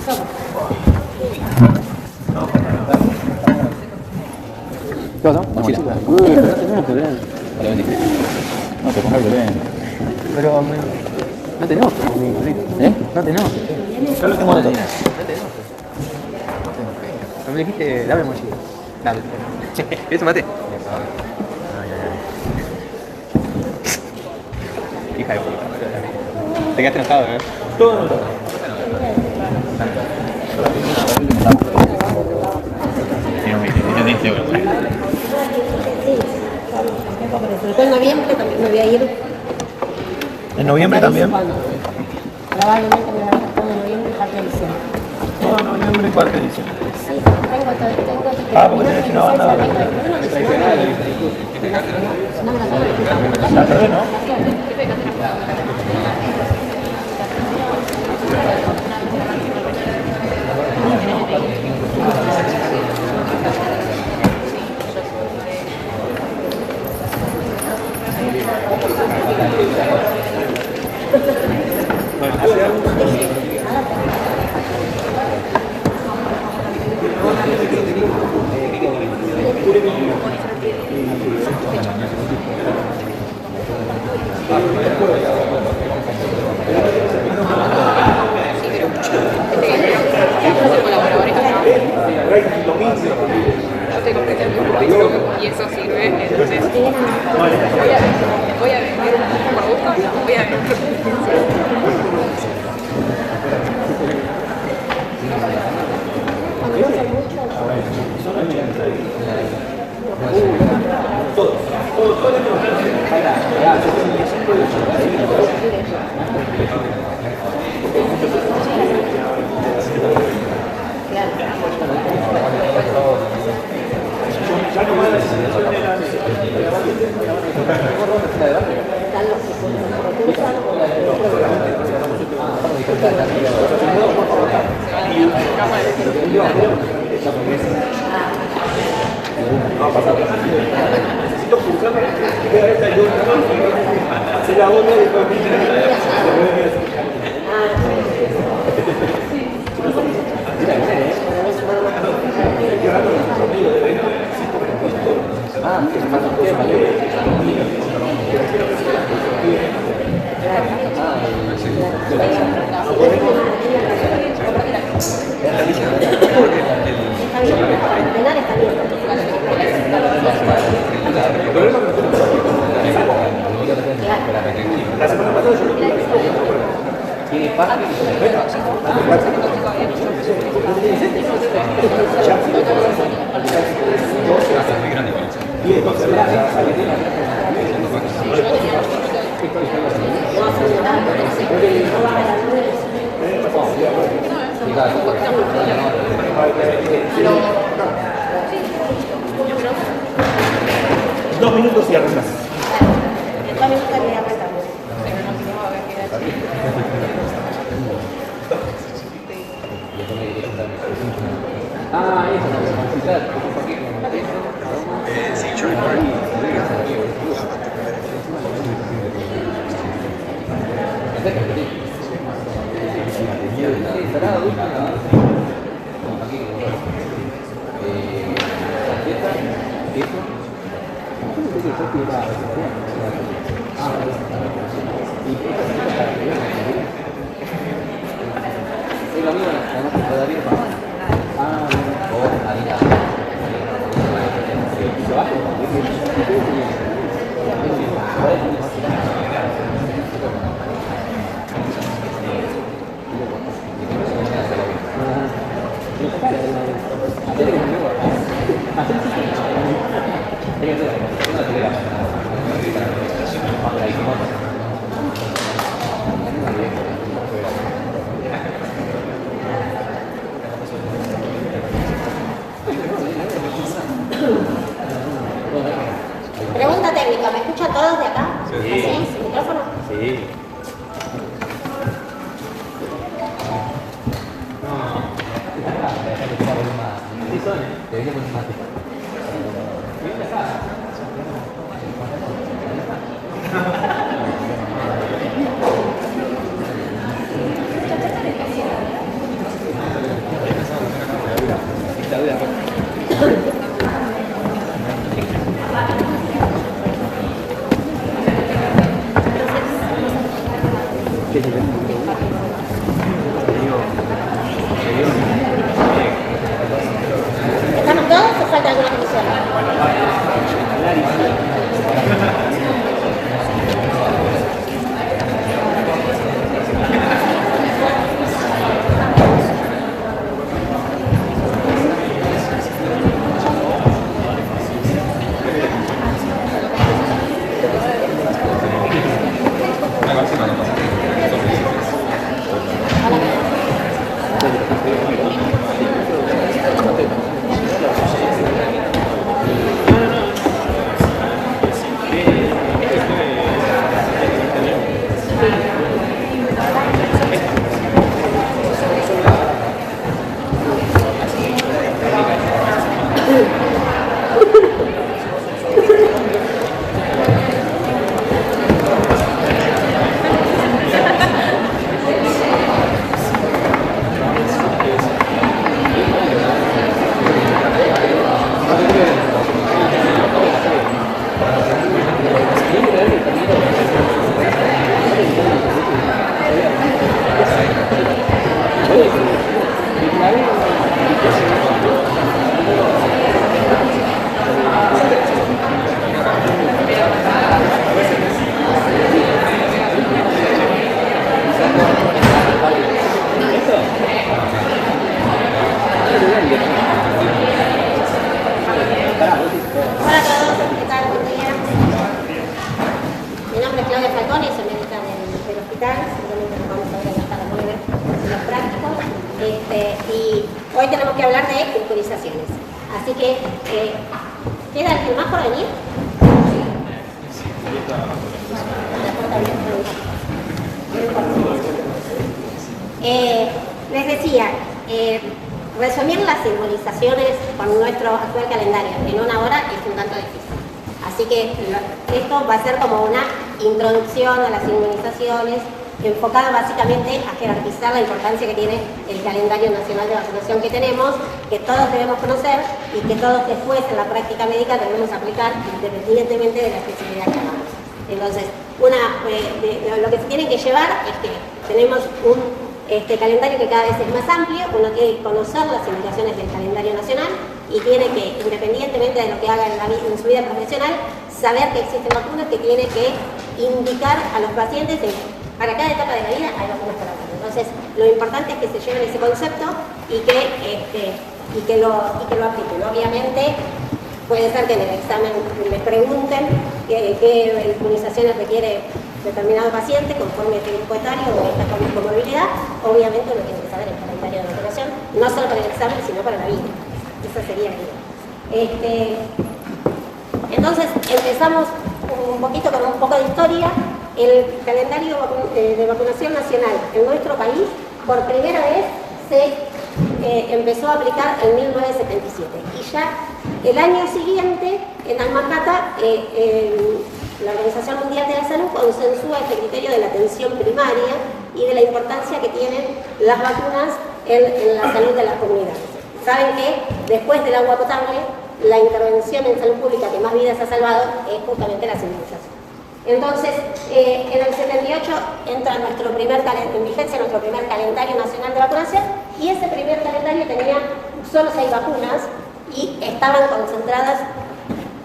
¿Qué pasa? Mochila. Pero no tenemos problema. Vale, vení. No te pongas bien. Pero no tenemos. ¿Eh? No tenemos. Yo lo tengo todo. No me dijiste, dame mochila. Dale. ¿Eso mate? Hija de puta. Te quedaste enojado, ¿eh? Todo no todo. Después en noviembre también me voy a ir. ¿En noviembre también? Probablemente me voy a ir todo en noviembre y parte de diciembre. Todo noviembre y parte de diciembre. Sí, tengo Ah, porque tenés una banda. No me la tengo. La perdés, ¿no? Y eso sirve, entonces voy a ver, por gusto, voy a ver. Dos minutos y arrancas. Ah, eso, Pregunta técnica, ¿me escuchan todos de acá? Sí. ¿Así? ¿Sin micrófono? Sí. Hola a todos, ¿qué tal? Buen día. Mi nombre es Claudia Falcone, soy médica del hospital, seguramente nos vamos a ver hasta las 9 en los prácticos. Y hoy tenemos que hablar de culturizaciones. Así que, ¿queda alguien más por venir? Les decía, resumir las simbolizaciones con nuestro actual calendario en una hora es un tanto difícil. Así que esto va a ser como una introducción a las simbolizaciones, enfocada básicamente a jerarquizar la importancia que tiene el calendario nacional de vacunación que tenemos, que todos debemos conocer y que todos después en la práctica médica debemos aplicar independientemente de la especialidad que hagamos. Entonces, lo que se tiene que llevar es que tenemos un calendario que cada vez es más amplio, uno tiene que conocer las indicaciones del calendario nacional y tiene que, independientemente de lo que haga en su vida profesional, saber que existen vacunas que tiene que indicar a los pacientes para cada etapa de la vida hay vacunas para cada. Entonces, lo importante es que se lleven ese concepto y que lo apliquen. Obviamente, puede ser que en el examen les pregunten qué inmunizaciones requiere determinado paciente conforme este grupo etario o esta comorbilidad. Obviamente uno tiene que saber el calendario de vacunación, no solo para el examen, sino para la vida. Esa sería la idea. Entonces, empezamos un poquito con un poco de historia. El calendario de vacunación nacional en nuestro país, por primera vez, se empezó a aplicar en 1977. Y ya el año siguiente, en Alma-Ata, la Organización Mundial de la Salud consensúa este criterio de la atención primaria y de la importancia que tienen las vacunas en la salud de las comunidades. Saben que después del agua potable, la intervención en salud pública que más vidas ha salvado es justamente la inmunización. Entonces, en el 78 entra en vigencia nuestro primer calendario nacional de vacunación y ese primer calendario tenía solo 6 vacunas y estaban concentradas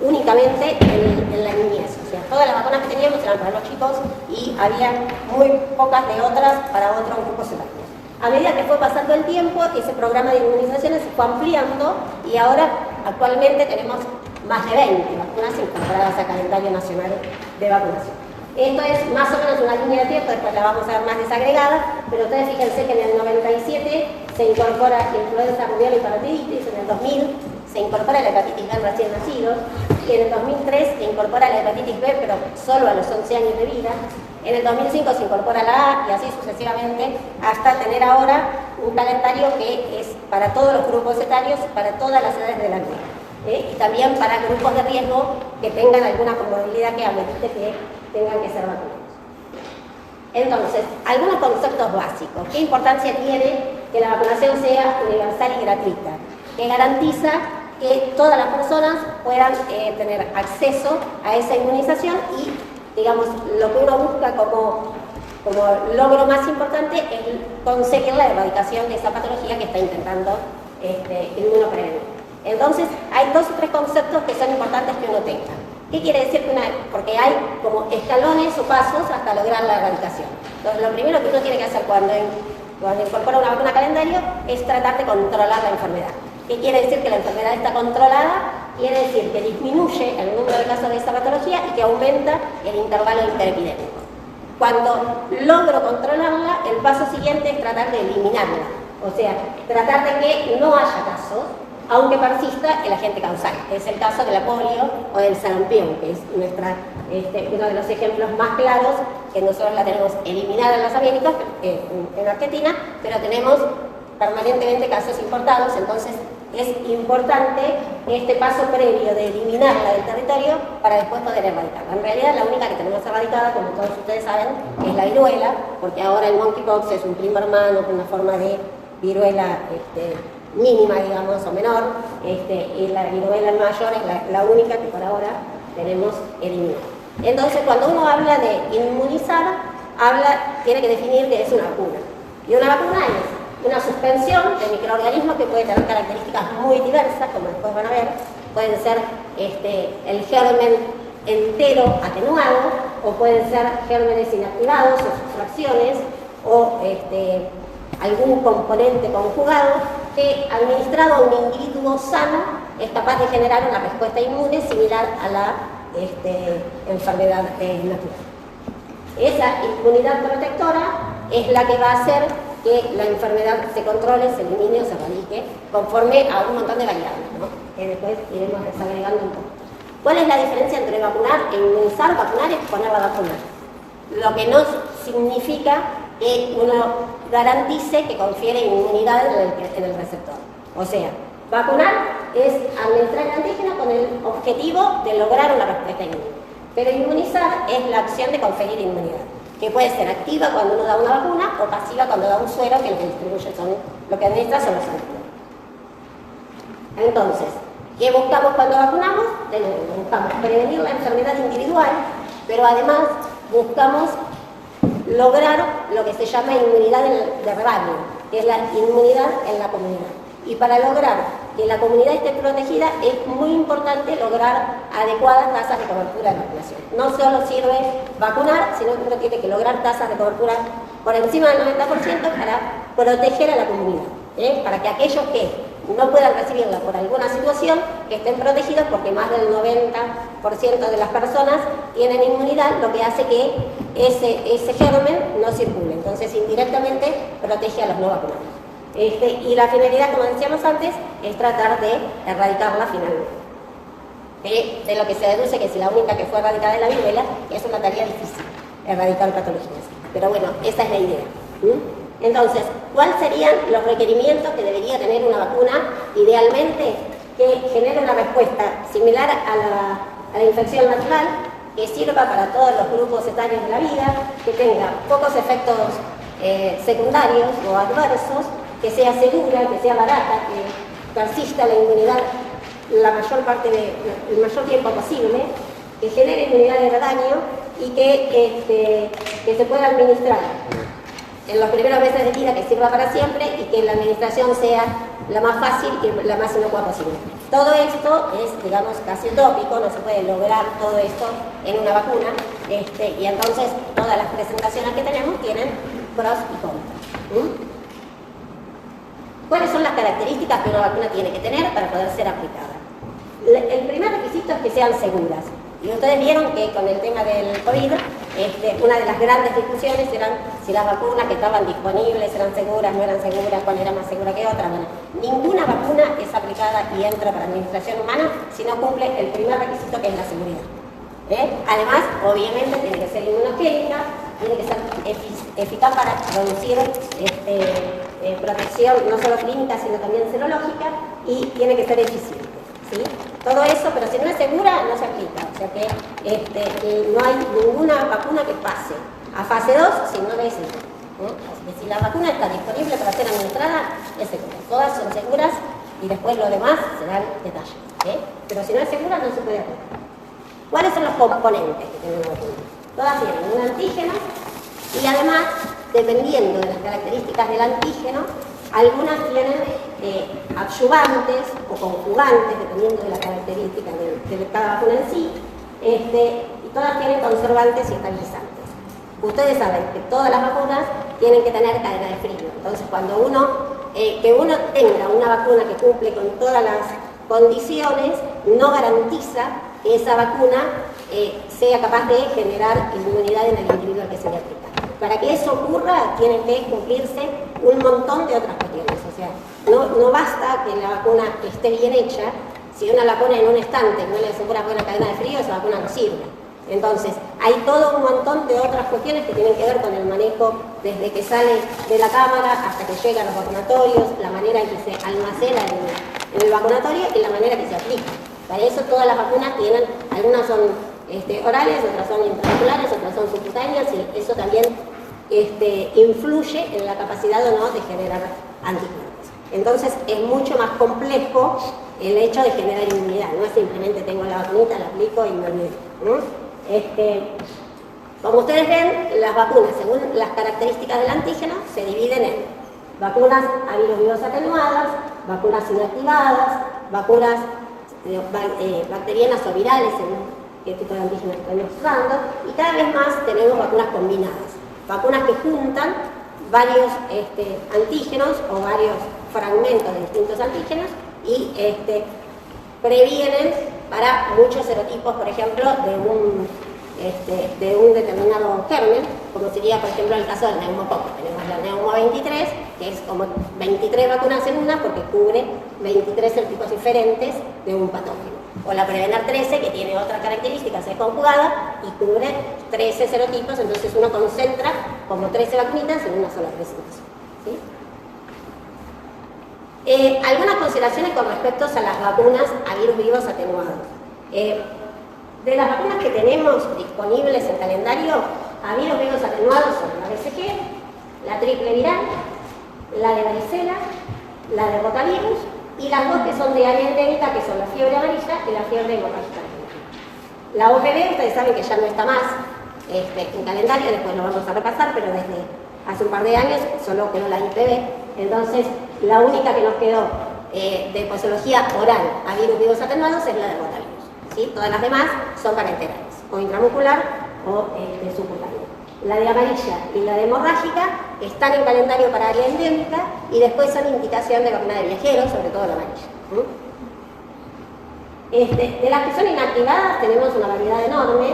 únicamente en la niñez. O sea, todas las vacunas que teníamos eran para los chicos y había muy pocas de otras para otros grupos etarios. A medida que fue pasando el tiempo, ese programa de inmunizaciones se fue ampliando y ahora actualmente tenemos más de 20 vacunas incorporadas al calendario nacional de vacunación. Esto es más o menos una línea de tiempo, después la vamos a ver más desagregada, pero ustedes fíjense que en el 97 se incorpora influenza, rubeola y parotiditis, en el 2000 se incorpora la hepatitis B en recién nacidos, y en el 2003 se incorpora la hepatitis B, pero solo a los 11 años de vida. En el 2005 se incorpora la A y así sucesivamente hasta tener ahora un calendario que es para todos los grupos etarios, para todas las edades de la vida. Y también para grupos de riesgo que tengan alguna comorbilidad que amerite que tengan que ser vacunados. Entonces, algunos conceptos básicos. ¿Qué importancia tiene que la vacunación sea universal y gratuita? Que garantiza que todas las personas puedan tener acceso a esa inmunización y, digamos, lo que uno busca como logro más importante es conseguir la erradicación de esa patología que está intentando inmunoprevenir. Entonces, hay 2 o 3 conceptos que son importantes que uno tenga. ¿Qué quiere decir? Porque hay como escalones o pasos hasta lograr la erradicación. Entonces, lo primero que uno tiene que hacer cuando incorpora una vacuna calendario es tratar de controlar la enfermedad. ¿Qué quiere decir? Que la enfermedad está controlada, quiere decir que disminuye el número de casos de esa patología y que aumenta el intervalo interepidémico. Cuando logro controlarla, el paso siguiente es tratar de eliminarla. O sea, tratar de que no haya casos, aunque persista el agente causal, que es el caso de la polio o del sarampión, que es uno de los ejemplos más claros, que nosotros la tenemos eliminada en las Américas, en Argentina, pero tenemos permanentemente casos importados, entonces es importante este paso previo de eliminarla del territorio para después poder erradicarla. En realidad la única que tenemos erradicada, como todos ustedes saben, es la viruela, porque ahora el monkeypox es un primo hermano con una forma de viruela mínima, digamos, o menor, y la viruela mayor es la única que por ahora tenemos eliminada. Entonces, cuando uno habla de inmunizar, tiene que definir qué es una vacuna. Y una vacuna es una suspensión de microorganismos que puede tener características muy diversas, como después van a ver. Pueden ser el germen entero atenuado, o pueden ser gérmenes inactivados o sus fracciones, o algún componente conjugado que, administrado a un individuo sano, es capaz de generar una respuesta inmune similar a la enfermedad natural. Esa inmunidad protectora es la que va a hacer que la enfermedad se controle, se elimine o se erradique, conforme a un montón de variables, ¿no? Que después iremos desagregando un poco. ¿Cuál es la diferencia entre vacunar e inmunizar? Vacunar es poner la vacuna, lo que no significa que uno garantice que confiere inmunidad en el receptor. O sea, vacunar es administrar el antígeno con el objetivo de lograr una respuesta inmune. Pero inmunizar es la acción de conferir inmunidad, que puede ser activa cuando uno da una vacuna o pasiva cuando da un suero, que lo que distribuye lo que administra son los antígenos. Entonces, ¿qué buscamos cuando vacunamos? De nuevo, buscamos prevenir la enfermedad individual, pero además buscamos lograr lo que se llama inmunidad de rebaño, que es la inmunidad en la comunidad. Y para lograr que la comunidad esté protegida es muy importante lograr adecuadas tasas de cobertura de vacunación. No solo sirve vacunar, sino que uno tiene que lograr tasas de cobertura por encima del 90% para proteger a la comunidad, para que aquellos que no puedan recibirla por alguna situación, que estén protegidos, porque más del 90% de las personas tienen inmunidad, lo que hace que ese germen no circule. Entonces, indirectamente protege a los no vacunados. Y la finalidad, como decíamos antes, es tratar de erradicarla finalmente. De lo que se deduce que si la única que fue erradicada es la viruela, es una tarea difícil, erradicar patologías. Pero bueno, esa es la idea. Entonces, ¿cuáles serían los requerimientos que debería tener una vacuna? Idealmente, que genere una respuesta similar a la infección natural, que sirva para todos los grupos etarios de la vida, que tenga pocos efectos secundarios o adversos, que sea segura, que sea barata, que persista la inmunidad el mayor tiempo posible, que genere inmunidad de rebaño y que se pueda administrar en los primeros meses de vida, que sirva para siempre, y que la administración sea la más fácil y la más inocua posible. Todo esto es, digamos, casi utópico, no se puede lograr todo esto en una vacuna, y entonces todas las presentaciones que tenemos tienen pros y contras. ¿Cuáles son las características que una vacuna tiene que tener para poder ser aplicada? El primer requisito es que sean seguras. Y ustedes vieron que con el tema del COVID, una de las grandes discusiones eran si las vacunas que estaban disponibles eran seguras, no eran seguras, cuál era más segura que otra. Bueno, ninguna vacuna es aplicada y entra para administración humana si no cumple el primer requisito, que es la seguridad. Además, obviamente, tiene que ser inmunogénica, tiene que ser eficaz para producir protección no solo clínica, sino también serológica, y tiene que ser eficiente, ¿sí? Todo eso, pero si no es segura, no se aplica. O sea que no hay ninguna vacuna que pase a fase 2 si no es segura. Así que si la vacuna está disponible para ser administrada, es segura. Todas son seguras y después lo demás serán detalles. Pero si no es segura, no se puede aplicar. ¿Cuáles son los componentes que tiene una vacuna? Todas tienen un antígeno y además, dependiendo de las características del antígeno, algunas tienen adyuvantes o conjugantes, dependiendo de la característica de cada vacuna en sí, y todas tienen conservantes y estabilizantes. Ustedes saben que todas las vacunas tienen que tener cadena de frío. Entonces, cuando que uno tenga una vacuna que cumple con todas las condiciones, no garantiza que esa vacuna sea capaz de generar inmunidad en el individuo al que se le aplica. para que eso ocurra tienen que cumplirse un montón de otras cuestiones. O sea, no basta que la vacuna esté bien hecha. Si uno la pone en un estante y no le asegura buena cadena de frío, esa vacuna no sirve. Entonces, hay todo un montón de otras cuestiones que tienen que ver con el manejo desde que sale de la cámara hasta que llega a los vacunatorios, la manera en que se almacena en el vacunatorio y la manera que se aplica. Para eso todas las vacunas tienen, algunas son orales, otras son intramusculares, otras son subcutáneas, y eso también influye en la capacidad o no de generar anticuerpos. Entonces es mucho más complejo el hecho de generar inmunidad, no es simplemente tengo la vacunita, la aplico y me olvido. Como ustedes ven, las vacunas, según las características del antígeno, se dividen en vacunas a virus vivos atenuadas, vacunas inactivadas, vacunas bacterianas o virales, según qué tipo de antígeno estamos usando, y cada vez más tenemos vacunas combinadas, vacunas que juntan varios antígenos o varios fragmentos de distintos antígenos y previenen para muchos serotipos, por ejemplo, de un determinado germen, como sería, por ejemplo, el caso del neumococo. Tenemos la neumo 23, que es como 23 vacunas en una porque cubre 23 serotipos diferentes de un patógeno. O la Prevenar 13, que tiene otra característica, es conjugada y cubre 13 serotipos, entonces uno concentra como 13 vacunitas en una sola presentación. ¿Sí? Algunas consideraciones con respecto a las vacunas a virus vivos atenuados. De las vacunas que tenemos disponibles en calendario, a virus vivos atenuados son la BCG, la triple viral, la de varicela, la de rotavirus y las dos que son de área endémica, que son la fiebre amarilla y la fiebre hemorrágica. La OPV, ustedes saben que ya no está más en calendario, después lo vamos a repasar, pero desde hace un par de años solo quedó la IPV, entonces la única que nos quedó de posología oral a virus vivos atenuados es la de rotavirus. ¿Sí? Todas las demás son parenterales, o intramuscular o subcutánea. La de amarilla y la de hemorrágica están en calendario para área endémica y después son indicación de vacuna de viajeros, sobre todo la amarilla. De las que son inactivadas tenemos una variedad enorme.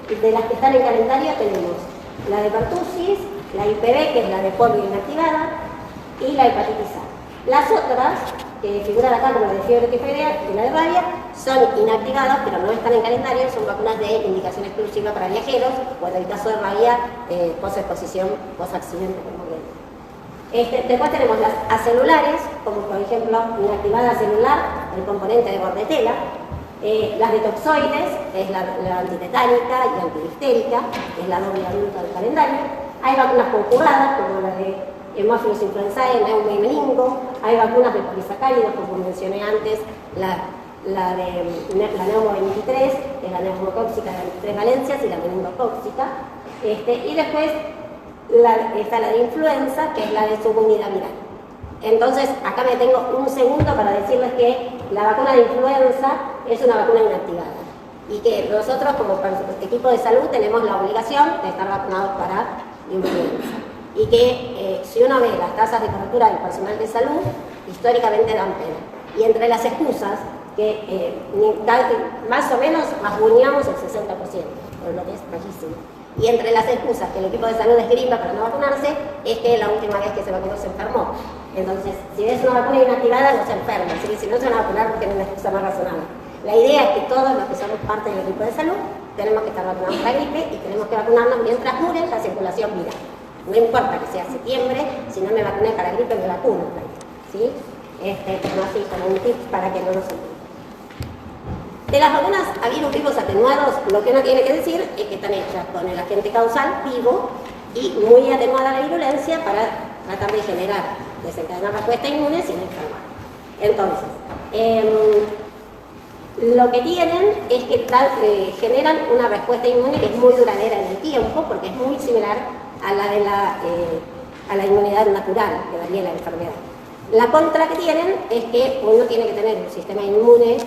De las que están en calendario tenemos la de pertussis, la IPV, que es la de polio inactivada, y la hepatitis A. Las otras, que figuran acá como la de fiebre tifoidea y la de rabia, son inactivadas, pero no están en calendario, son vacunas de indicación exclusiva para viajeros, o en el caso de rabia, post-exposición, post-accidente, como bien. Después tenemos las acelulares, como por ejemplo inactivada celular, el componente de Bordetella, las de toxoides, es la antitetánica y antihistérica, es la doble adulta del calendario. Hay vacunas conjugadas, como la de Haemophilus influenzae, neumo y meningo. Hay vacunas de polisacáridos, como mencioné antes, la neumo 23, que es la neumocóxica de 23 valencias, y la meningocóxica. Y después está la de influenza, que es la de subunidad viral. Entonces, acá me tengo un segundo para decirles que la vacuna de influenza es una vacuna inactivada y que nosotros como equipo de salud tenemos la obligación de estar vacunados para influenza. Y que si uno ve las tasas de cobertura del personal de salud, históricamente dan pena. Y entre las excusas, que más o menos rasguñamos el 60%, por lo que es bajísimo. Y entre las excusas que el equipo de salud esgrima para no vacunarse, es que la última vez que se vacunó se enfermó. Entonces, si ves una vacuna inactivada, no se enferma. Así que si no se van a vacunar, porque no es una excusa más razonable. La idea es que todos los que somos parte del equipo de salud tenemos que estar vacunados para gripe y tenemos que vacunarnos mientras dure la circulación viral. No importa que sea septiembre, si no me vacuné para gripe, me vacuno. ¿Sí? Pero así, como un tip para que no nos olvidemos. De las vacunas a virus vivos atenuados, lo que uno tiene que decir es que están hechas con el agente causal vivo y muy atenuada la virulencia para tratar de desencadenar respuesta inmune sin enfermar. Entonces, lo que tienen es que generan una respuesta inmune que es muy duradera en el tiempo, porque es muy similar a la de la inmunidad natural que daría la enfermedad. La contra que tienen es que uno tiene que tener un sistema inmune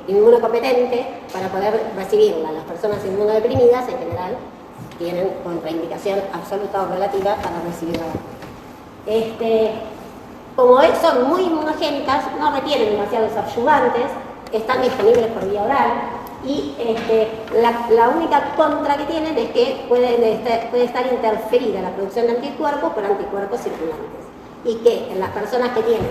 inmunocompetente para poder recibirla. Las personas inmunodeprimidas en general tienen contraindicación absoluta o relativa para recibirla. Como son muy inmunogénicas, no requieren demasiados adyuvantes, están disponibles por vía oral, Y la única contra que tienen es que puede estar interferida la producción de anticuerpos por anticuerpos circulantes. Y que en las personas que tienen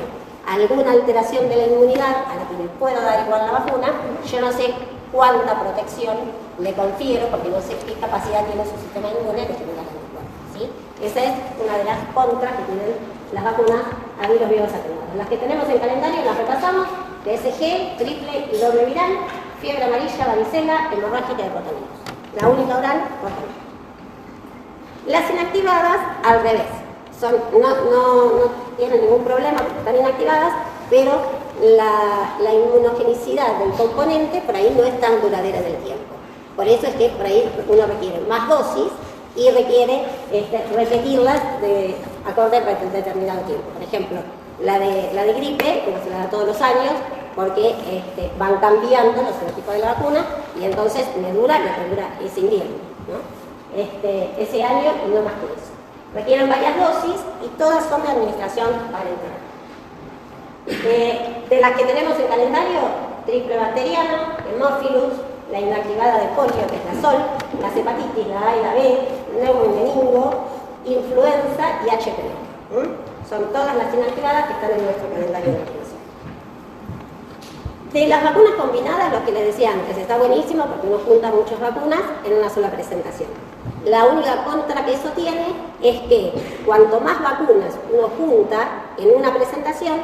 alguna alteración de la inmunidad, a la que le puedo dar igual la vacuna, yo no sé cuánta protección le confiero, porque no sé qué capacidad tiene su sistema inmune de generar anticuerpos, ¿sí? Esa es una de las contras que tienen las vacunas a virus vivos atenuados. Las que tenemos en calendario las repasamos: TSG, triple y doble viral, fiebre amarilla, varicela, hemorrágica de rotavirus. La única oral, rotavirus. Las inactivadas, al revés. No tienen ningún problema porque están inactivadas, pero la inmunogenicidad del componente por ahí no es tan duradera en el tiempo. Por eso es que por ahí uno requiere más dosis y requiere repetirlas acorde a determinado tiempo. Por ejemplo, la de gripe, que no se la da todos los años, porque van cambiando los serotipos de la vacuna y entonces me dura lo que dura ese invierno, ¿no? Ese año y no más que eso. Requieren varias dosis y todas son de administración parenteral. De las que tenemos en calendario: triple bacteriano, hemófilus, la inactivada de polio, que es la SOL, las hepatitis, la A y la B, neumomeningo, influenza y HPV. Son todas las inactivadas que están en nuestro calendario de vacunación. De las vacunas combinadas, lo que les decía antes, está buenísimo porque uno junta muchas vacunas en una sola presentación. La única contra que eso tiene es que cuanto más vacunas uno junta en una presentación,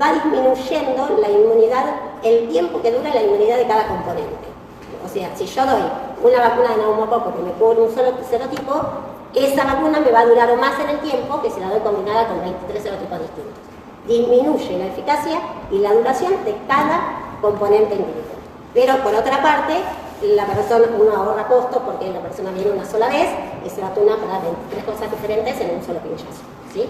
va disminuyendo la inmunidad, el tiempo que dura la inmunidad de cada componente. O sea, si yo doy una vacuna de neumococo que me cubre un solo serotipo, esa vacuna me va a durar más en el tiempo que si la doy combinada con 23 serotipos distintos. Disminuye la eficacia y la duración de cada componente individual. Pero por otra parte, la persona, uno ahorra costos porque la persona viene una sola vez y se vacuna para 23 cosas diferentes en un solo pinchazo, ¿sí?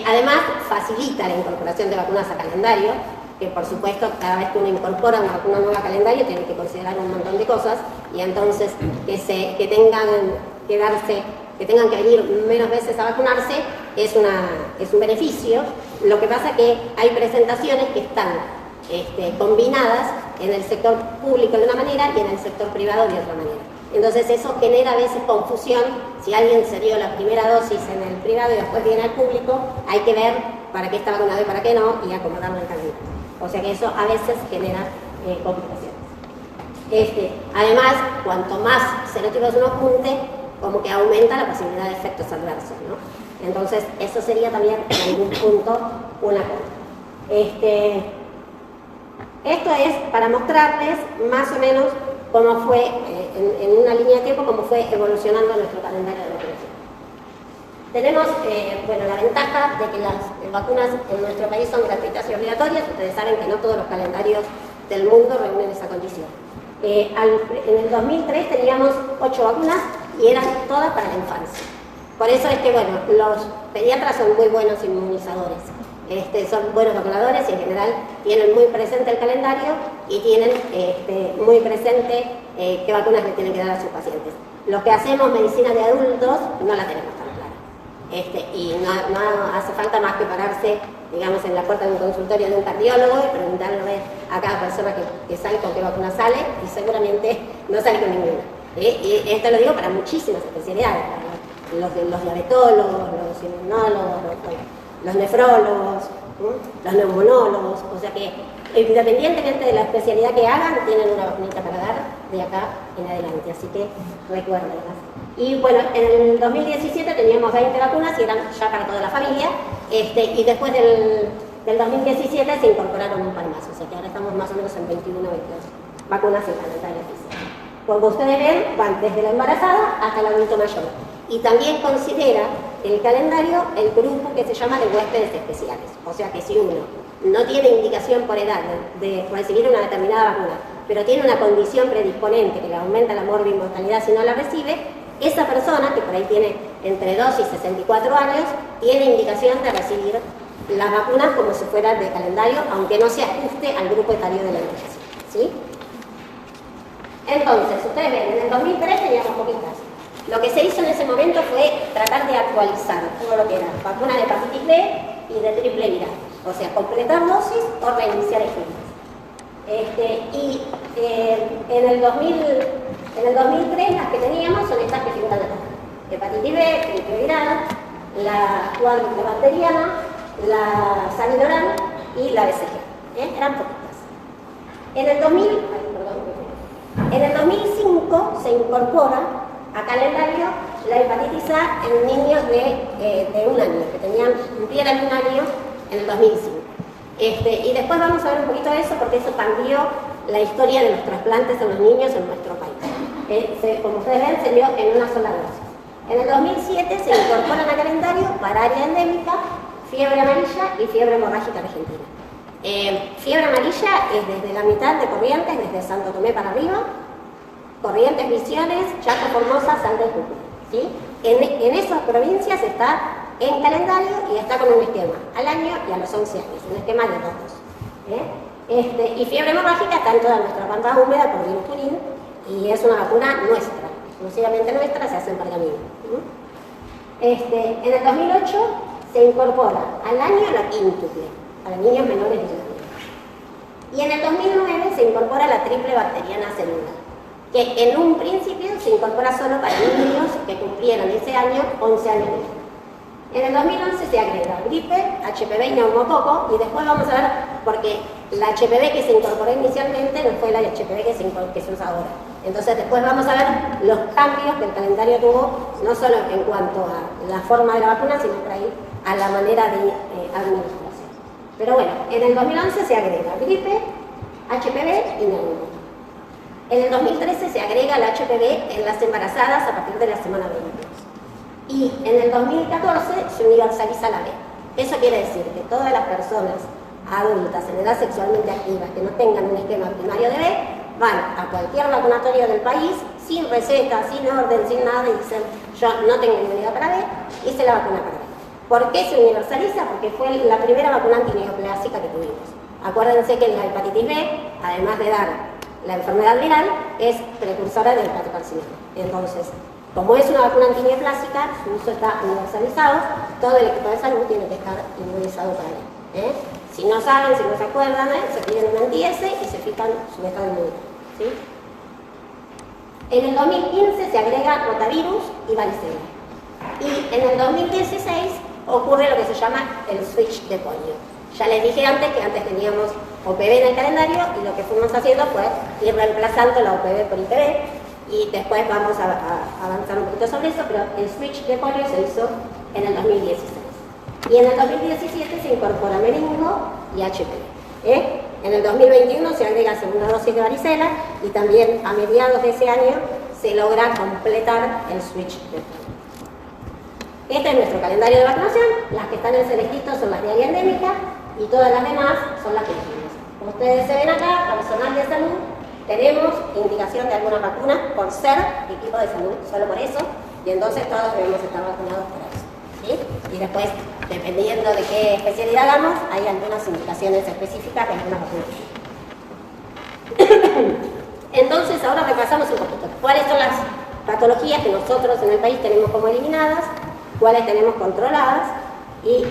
Además, facilita la incorporación de vacunas a calendario, que por supuesto cada vez que uno incorpora una vacuna nueva a calendario tiene que considerar un montón de cosas, y entonces que tengan que venir menos veces a vacunarse es un beneficio. Lo que pasa es que hay presentaciones que están combinadas en el sector público de una manera y en el sector privado de otra manera. Entonces eso genera a veces confusión. Si alguien se dio la primera dosis en el privado y después viene al público, hay que ver para qué está vacunado y para qué no, y acomodarlo en calendario. O sea que eso a veces genera complicaciones. Además, cuanto más serotipos uno junte, como que aumenta la posibilidad de efectos adversos, ¿no? Entonces eso sería también en algún punto una contra. Esto es para mostrarles más o menos cómo fue, en una línea de tiempo, cómo fue evolucionando nuestro calendario de vacunación. Tenemos la ventaja de que las vacunas en nuestro país son gratuitas y obligatorias. Ustedes saben que no todos los calendarios del mundo reúnen esa condición. En el 2003 teníamos 8 vacunas y eran todas para la infancia. Por eso es que, los pediatras son muy buenos inmunizadores. Son buenos vacunadores y en general tienen muy presente el calendario y tienen muy presente qué vacunas le tienen que dar a sus pacientes. Los que hacemos medicina de adultos no la tenemos tan clara. Y no hace falta más que pararse, digamos, en la puerta de un consultorio de un cardiólogo y preguntarle a cada persona que sale con qué vacuna sale, y seguramente no sale con ninguna. Y esto lo digo para muchísimas especialidades, para los diabetólogos, los inmunólogos, los nefrólogos, los neumonólogos, o sea que independientemente de la especialidad que hagan, tienen una vacunita para dar de acá en adelante, así que recuérdenlas. Y en el 2017 teníamos 20 vacunas y eran ya para toda la familia, y después del 2017 se incorporaron un par más, o sea que ahora estamos más o menos en 21 o 22 vacunas en calendario oficial. Como ustedes ven, van desde la embarazada hasta el adulto mayor. Y también considera el calendario el grupo que se llama de huéspedes especiales. O sea que si uno no tiene indicación por edad de recibir una determinada vacuna, pero tiene una condición predisponente que le aumenta la morbimortalidad si no la recibe, esa persona, que por ahí tiene entre 2 y 64 años, tiene indicación de recibir las vacunas como si fuera de calendario, aunque no se ajuste al grupo etario de la indicación, ¿sí? Entonces, ustedes ven, en el 2003 teníamos poquitas. Lo que se hizo en ese momento fue tratar de actualizar todo lo que era vacuna de hepatitis B y de triple viral. O sea, completar dosis o reiniciar esquemas. En el 2003 las que teníamos son estas que figuran acá. Hepatitis B, gripe viral, la cuádruple bacteriana, la salinoral y la BCG. Eran poquitas. En el 2005 se incorpora a calendario la hepatitis A en niños de 1 año, que cumplieran 1 año en el 2005. Y después vamos a ver un poquito de eso, porque eso cambió la historia de los trasplantes en los niños en nuestro país. Como ustedes ven, se dio en una sola dosis. En el 2007 se incorporan a calendario para área endémica, fiebre amarilla y fiebre hemorrágica argentina. Fiebre amarilla es desde la mitad de Corrientes, desde Santo Tomé para arriba, Corrientes, Misiones, Chaco, Formosa, Salta y Jujuy. ¿Sí? En esas provincias está en calendario y está con un esquema al año y a los 11 años, un esquema de 2. Y fiebre hemorrágica está en toda nuestra pampa húmeda por Viruturín y es una vacuna nuestra, exclusivamente nuestra, se hace en pergamino. En el 2008 se incorpora al año la quíntuple para niños menores de 1 año. Y en el 2009 se incorpora la triple bacteriana celular, que en un principio se incorpora solo para niños que cumplieron ese año 11 años de edad. En el 2011 se agrega gripe, HPV y neumococo, y después vamos a ver, porque la HPV que se incorporó inicialmente no fue la HPV que se usa ahora. Entonces después vamos a ver los cambios que el calendario tuvo, no solo en cuanto a la forma de la vacuna, sino por ahí a la manera de administración. Pero bueno, en el 2011 se agrega gripe, HPV y neumococo. En el 2013 se agrega la HPV en las embarazadas a partir de la semana 22. Y en el 2014 se universaliza la B. Eso quiere decir que todas las personas adultas en edad sexualmente activa que no tengan un esquema primario de B van a cualquier vacunatorio del país sin receta, sin orden, sin nada y dicen yo no tengo inmunidad para B y se la vacuna para B. ¿Por qué se universaliza? Porque fue la primera vacuna antineoplásica que tuvimos. Acuérdense que la hepatitis B, además de dar la enfermedad viral, es precursora del hepatocarcinoma. Entonces, como es una vacuna antineoplásica, su uso está universalizado, todo el equipo de salud tiene que estar inmunizado para él. Si no saben, si no se acuerdan, se piden un anti-S y se fijan su estado inmunitario. ¿Sí? En el 2015 se agrega rotavirus y varicela. Y en el 2016 ocurre lo que se llama el switch de polio. Ya les dije antes que antes teníamos OPV en el calendario y lo que fuimos haciendo fue ir reemplazando la OPV por IPV. Y después vamos a avanzar un poquito sobre eso, pero el switch de polio se hizo en el 2016. Y en el 2017 se incorpora meningo y HPV. En el 2021 se agrega segunda dosis de varicela y también a mediados de ese año se logra completar el switch de polio. Este es nuestro calendario de vacunación. Las que están en celestito son las de área endémica y todas las demás son las que dijimos. Como ustedes se ven acá, personal de salud, tenemos indicación de algunas vacunas por ser equipo de salud, solo por eso, y entonces todos debemos estar vacunados por eso. ¿Sí? Y después, dependiendo de qué especialidad hagamos, hay algunas indicaciones específicas de algunas vacunas. Entonces, ahora repasamos un poquito. ¿Cuáles son las patologías que nosotros en el país tenemos como eliminadas? ¿Cuáles tenemos controladas? Y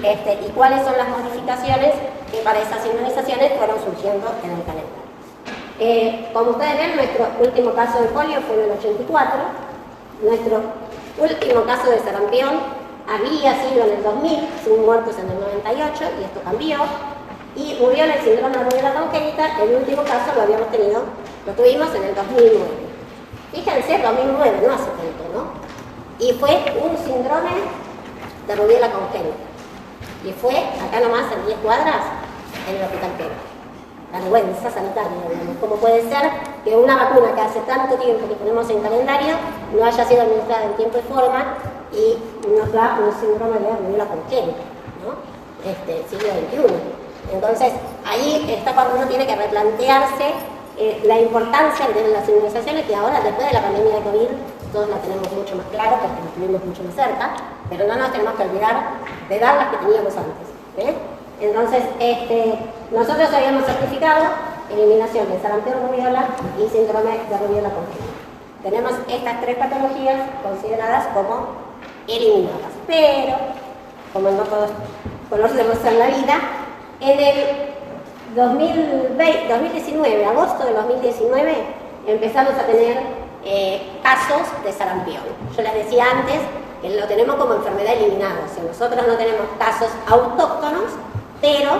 cuáles son las modificaciones que para esas inmunizaciones fueron surgiendo en el calendario. Como ustedes ven, nuestro último caso de polio fue en el 84, nuestro último caso de sarampión había sido en el 2000, sin muertos en el 98, y esto cambió, y murió en el síndrome de rubiola congénita. El último caso lo tuvimos en el 2009. Fíjense, 2009, no hace tanto, ¿no? Y fue un síndrome de rubiola congénita, y fue acá nomás en 10 cuadras en el Hospital Pérez. La vergüenza sanitaria, digamos. ¿Cómo puede ser que una vacuna que hace tanto tiempo que tenemos en calendario no haya sido administrada en tiempo y forma y nos da un síndrome de rubiola congénita, ¿no? Siglo XXI. Entonces, ahí está cuando uno tiene que replantearse la importancia de las inmunizaciones, que ahora, después de la pandemia de COVID, todos la tenemos mucho más claro porque la tuvimos mucho más cerca, pero no nos tenemos que olvidar de dar las que teníamos antes. Entonces, nosotros habíamos certificado eliminación de sarampión, rubiola y síndrome de rubiola congénita. Tenemos estas 3 patologías consideradas como eliminadas, pero como no todos conocemos en la vida, en el 2019, agosto de 2019, empezamos a tener casos de sarampión. Yo les decía antes que lo tenemos como enfermedad eliminada, o sea, nosotros no tenemos casos autóctonos, pero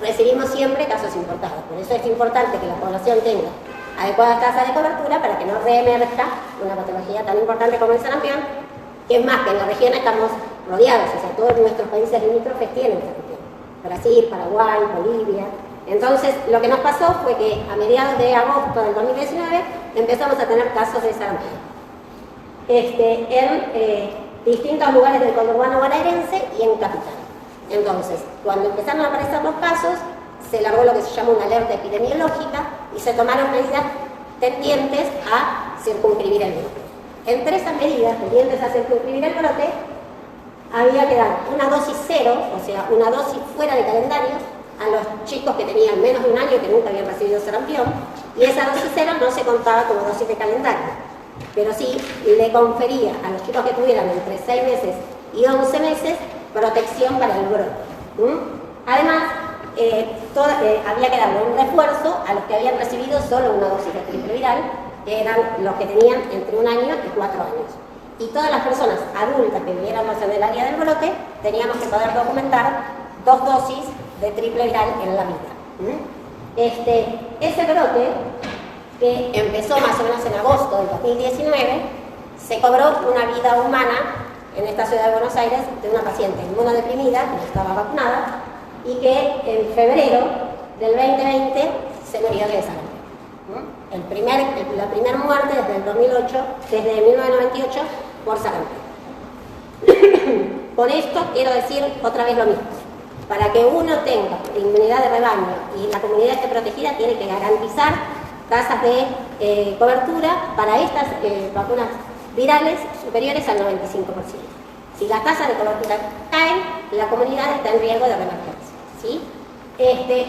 recibimos siempre casos importados. Por eso es importante que la población tenga adecuadas tasas de cobertura para que no reemerja una patología tan importante como el sarampión, que es más, que en la región estamos rodeados, o sea, todos nuestros países limítrofes tienen sarampión. Brasil, Paraguay, Bolivia. Entonces, lo que nos pasó fue que a mediados de agosto del 2019 empezamos a tener casos de sarampión en distintos lugares del conurbano bonaerense y en Capital. Entonces, cuando empezaron a aparecer los casos, se largó lo que se llama una alerta epidemiológica y se tomaron medidas tendientes a circunscribir el brote. Entre esas medidas tendientes a circunscribir el brote, había que dar una dosis cero, o sea, una dosis fuera de calendarios, a los chicos que tenían menos de un año que nunca habían recibido sarampión, y esa dosis cero no se contaba como dosis de calendario, pero sí le confería a los chicos que tuvieran entre 6 meses y 11 meses protección para el brote. Además, había que darle un refuerzo a los que habían recibido solo una dosis de triple viral, que eran los que tenían entre 1 año y 4 años. Y todas las personas adultas que viviéramos en el área del brote teníamos que poder documentar 2 dosis de triple viral en la vida. Ese brote, que empezó más o menos en agosto del 2019, se cobró una vida humana en esta ciudad de Buenos Aires de una paciente inmunodeprimida que no estaba vacunada y que en febrero del 2020 se murió de sarampión. La primera muerte desde el 2008, desde 1998 por sarampión. Con esto quiero decir otra vez lo mismo. Para que uno tenga inmunidad de rebaño y la comunidad esté protegida, tiene que garantizar tasas de cobertura para estas vacunas virales superiores al 95%. Si las tasas de cobertura caen, la comunidad está en riesgo de reemergencia, ¿sí?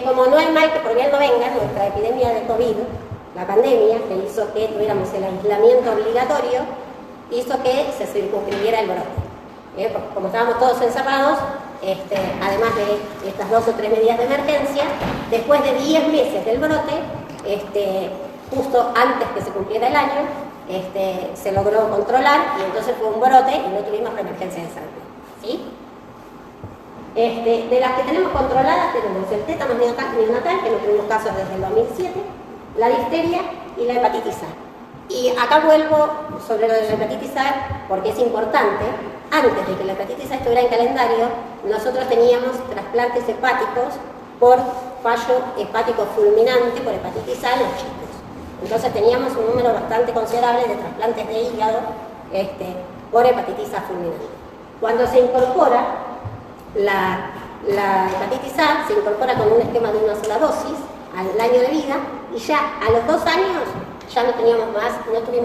Como no hay mal que por bien no venga, nuestra epidemia de COVID, la pandemia, que hizo que tuviéramos el aislamiento obligatorio, hizo que se circunscribiera el brote. Como estábamos todos encerrados, además de estas 2 o 3 medidas de emergencia, después de 10 meses del brote, justo antes que se cumpliera el año, se logró controlar y entonces fue un brote y no tuvimos reemergencia de sarampión, ¿sí? De las que tenemos controladas tenemos el tétano neonatal, que no tuvimos casos desde el 2007, la difteria y la hepatitis A. Y acá vuelvo sobre lo de la hepatitis A porque es importante. Antes de que la hepatitis A estuviera en calendario, nosotros teníamos trasplantes hepáticos por fallo hepático fulminante por hepatitis A en los chicos. Entonces teníamos un número bastante considerable de trasplantes de hígado por hepatitis A fulminante. Cuando se incorpora la hepatitis A, se incorpora con un esquema de una sola dosis al año de vida y ya a los 2 años ya no tuvimos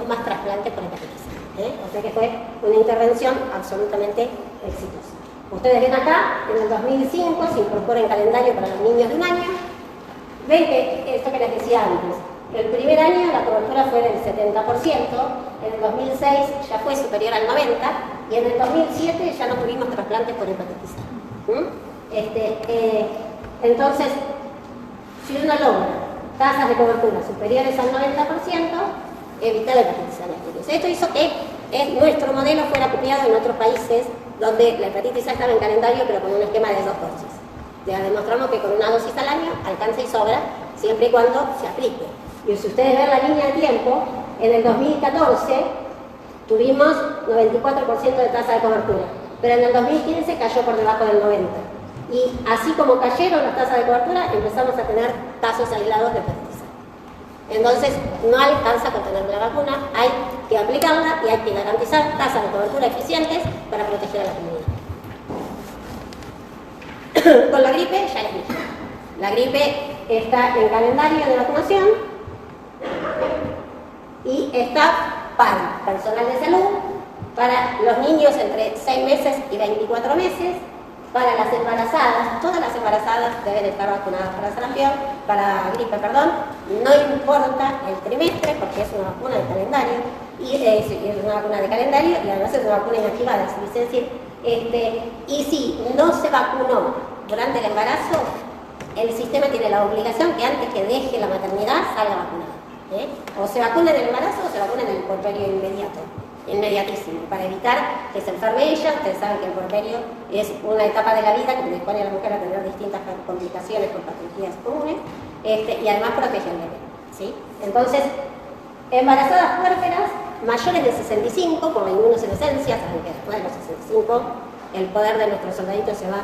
más trasplantes por hepatitis A. O sea que fue una intervención absolutamente exitosa. Ustedes ven acá, en el 2005 se incorpora en calendario para los niños de 1 año. Ven que esto que les decía antes, el primer año la cobertura fue del 70%, en el 2006 ya fue superior al 90% y en el 2007 ya no tuvimos trasplantes por hepatitis A. Entonces, si uno logra tasas de cobertura superiores al 90%, evita la hepatitis A en los niños. Esto hizo que nuestro modelo fuera copiado en otros países donde la hepatitis A estaba en calendario pero con un esquema de 2 dosis. Ya demostramos que con una dosis al año alcanza y sobra siempre y cuando se aplique. Y si ustedes ven la línea de tiempo, en el 2014 tuvimos 94% de tasa de cobertura, pero en el 2015 cayó por debajo del 90%. Y así como cayeron las tasas de cobertura, empezamos a tener casos aislados de hepatitis A. Entonces, no alcanza con tener la vacuna, hay que aplicarla y hay que garantizar tasas de cobertura eficientes para proteger a la comunidad. Con la gripe, ya les dije. La gripe está en calendario de vacunación y está para personal de salud, para los niños entre 6 meses y 24 meses, para las embarazadas, todas las embarazadas deben estar vacunadas para sarampión, para gripe, perdón, no importa el trimestre porque es una vacuna de calendario y es una vacuna de calendario y además es una vacuna inactivada, es decir, y si no se vacunó durante el embarazo, el sistema tiene la obligación que antes que deje la maternidad salga vacunado. O se vacuna en el embarazo o se vacuna en el puerperio inmediatísimo, para evitar que se enferme ella. Ustedes saben que el puerperio es una etapa de la vida que dispone a la mujer a tener distintas complicaciones con patologías comunes, y además protege al bebé, ¿sí? Entonces, embarazadas puérperas mayores de 65 por la inmunosenescencia, saben que después de los 65 el poder de nuestros soldaditos se va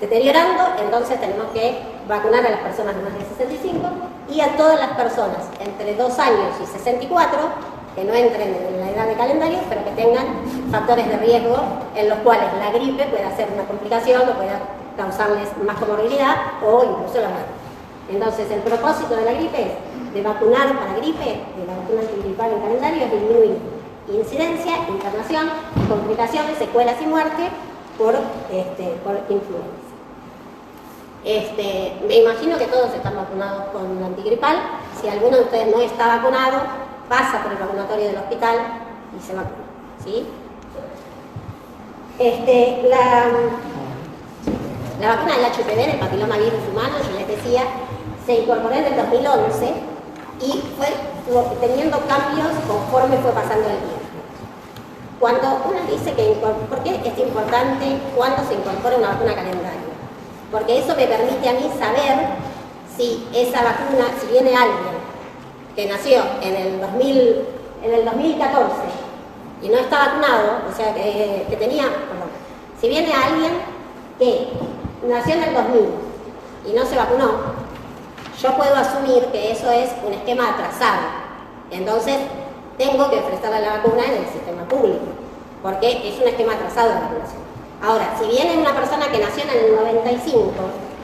deteriorando, entonces tenemos que vacunar a las personas de más de 65 y a todas las personas entre 2 años y 64 que no entren en la edad de calendario, pero que tengan factores de riesgo en los cuales la gripe pueda ser una complicación o pueda causarles más comorbilidad o incluso la muerte. Entonces, el propósito de la gripe es de vacunar para gripe, de la vacuna antigripal en calendario, es disminuir incidencia, internación, complicaciones, secuelas y muerte por influenza. Me imagino que todos están vacunados con la antigripal. Si alguno de ustedes no está vacunado, pasa por el vacunatorio del hospital y se vacuna, ¿sí? La vacuna del HPV, del papillomavirus humano, yo les decía, se incorporó en el 2011 y fue teniendo cambios conforme fue pasando el tiempo. Cuando uno dice que, ¿por qué es importante cuando se incorpora una vacuna calendario? Porque eso me permite a mí saber si esa vacuna, si viene alguien que nació en el 2014 y no está vacunado, o sea, que tenía, perdón, si viene alguien que nació en el 2000 y no se vacunó, yo puedo asumir que eso es un esquema atrasado. Entonces, tengo que ofrecerle la vacuna en el sistema público, porque es un esquema atrasado de vacunación. Ahora, si viene una persona que nació en el 95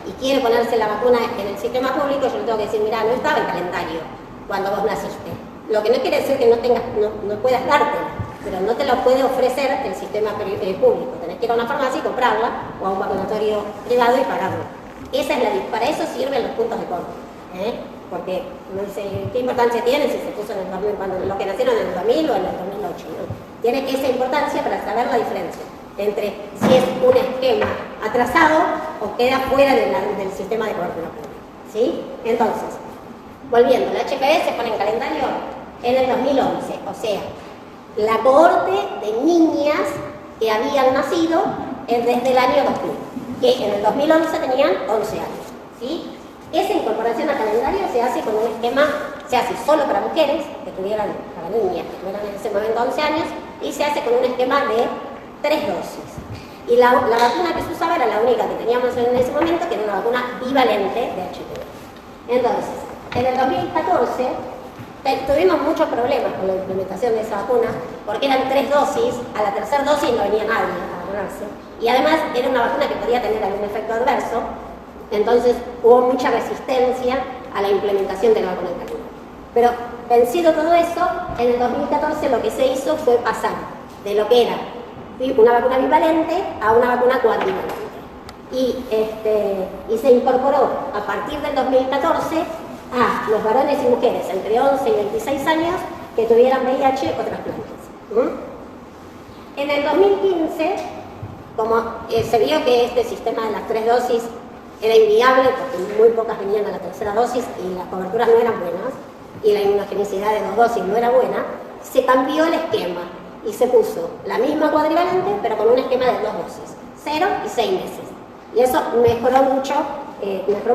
y quiere ponerse la vacuna en el sistema público, yo le tengo que decir, mira, no estaba en calendario cuando vos naciste. Lo que no quiere decir que no puedas dártela, pero no te lo puede ofrecer el sistema público. Tenés que ir a una farmacia y comprarla, o a un vacunatorio privado y pagarlo. Para eso sirven los puntos de compra. Porque uno dice, ¿qué importancia tiene si se puso en el 2000, cuando los que nacieron en el 2000 o en el 2008? ¿No? Tiene esa importancia para saber la diferencia entre si es un esquema atrasado o queda fuera del sistema de cobertura pública, ¿sí? Entonces, volviendo, la HPV se pone en calendario en el 2011, o sea, la cohorte de niñas que habían nacido desde el año 2000, que en el 2011 tenían 11 años, ¿sí? Esa incorporación al calendario se hace con un esquema, se hace solo para mujeres que tuvieran, para niñas que tuvieran en ese momento 11 años, y se hace con un esquema de 3 dosis. Y la vacuna que se usaba era la única que teníamos en ese momento, que era una vacuna bivalente de HPV. Entonces, en el 2014 tuvimos muchos problemas con la implementación de esa vacuna, porque eran 3 dosis, a la tercera dosis no venía nadie a vacunarse, y además era una vacuna que podía tener algún efecto adverso. Entonces hubo mucha resistencia a la implementación de la vacuna en calendario. Pero vencido todo eso, en el 2014 lo que se hizo fue pasar de lo que era una vacuna bivalente a una vacuna cuadrivalente. Y se incorporó a partir del 2014 a los varones y mujeres entre 11 y 26 años que tuvieran VIH o trasplantes. En el 2015, como se vio que este sistema de las 3 dosis era inviable porque muy pocas venían a la tercera dosis y las coberturas no eran buenas y la inmunogenicidad de 2 dosis no era buena, se cambió el esquema y se puso la misma cuadrivalente pero con un esquema de 2 dosis, 0 y 6 meses. Y eso mejoró